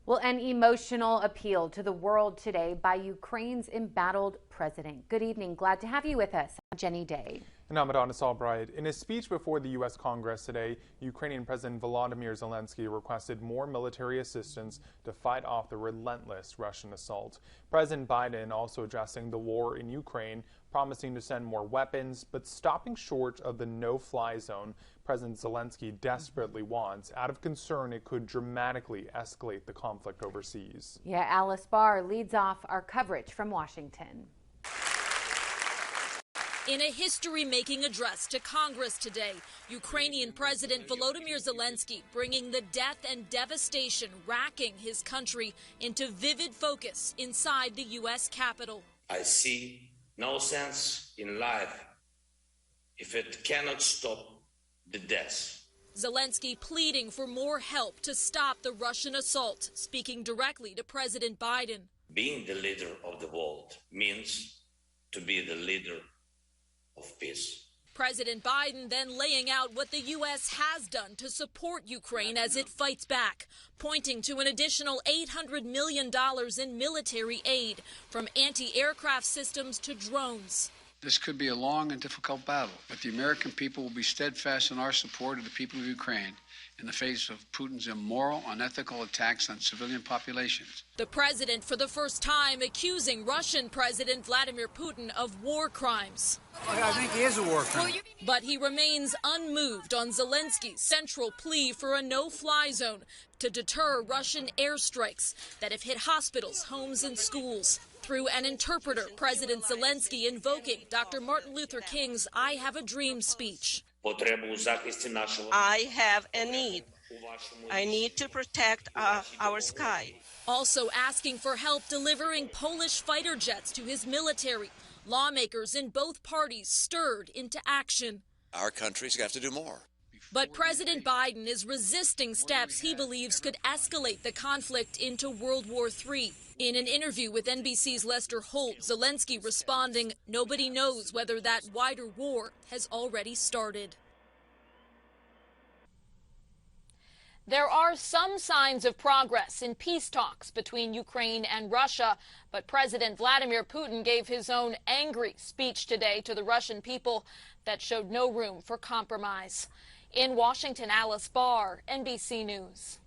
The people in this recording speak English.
Well, an emotional appeal to the world today by Ukraine's embattled president. Good evening. Glad to have you with us. I'm Jenny Day. And I'm Adonis Albright. In his speech before the U.S. Congress today, Ukrainian President Volodymyr Zelensky requested more military assistance to fight off the relentless Russian assault. President Biden also addressing the war in Ukraine, promising to send more weapons, but stopping short of the no-fly zone President Zelensky desperately wants, out of concern it could dramatically escalate the conflict overseas. Yeah, Alice Barr leads off our coverage from Washington. In a history-making address to Congress today, Ukrainian President Volodymyr Zelensky bringing the death and devastation racking his country into vivid focus inside the U.S. Capitol. I see no sense in life if it cannot stop the death. Zelensky pleading for more help to stop the Russian assault, speaking directly to President Biden. Being the leader of the world means to be the leader of peace. President Biden then laying out what the U.S. has done to support Ukraine as it fights back, pointing to an additional $800 million in military aid, from anti-aircraft systems to drones. This could be a long and difficult battle, but the American people will be steadfast in our support of the people of Ukraine in the face of Putin's immoral, unethical attacks on civilian populations. The president, for the first time, accusing Russian President Vladimir Putin of war crimes. I think he is a war crime. But he remains unmoved on Zelensky's central plea for a no-fly zone to deter Russian airstrikes that have hit hospitals, homes, and schools. Through an interpreter, President Zelensky invoking Dr. Martin Luther King's I Have a Dream speech. I have a need. I need to protect our sky. Also asking for help delivering Polish fighter jets to his military. Lawmakers in both parties stirred into action. Our country's got to do more. But President Biden is resisting steps he believes could escalate the conflict into World War III. In an interview with NBC's Lester Holt, Zelensky responding, nobody knows whether that wider war has already started. There are some signs of progress in peace talks between Ukraine and Russia, but President Vladimir Putin gave his own angry speech today to the Russian people that showed no room for compromise. In Washington, Alice Barr, NBC News.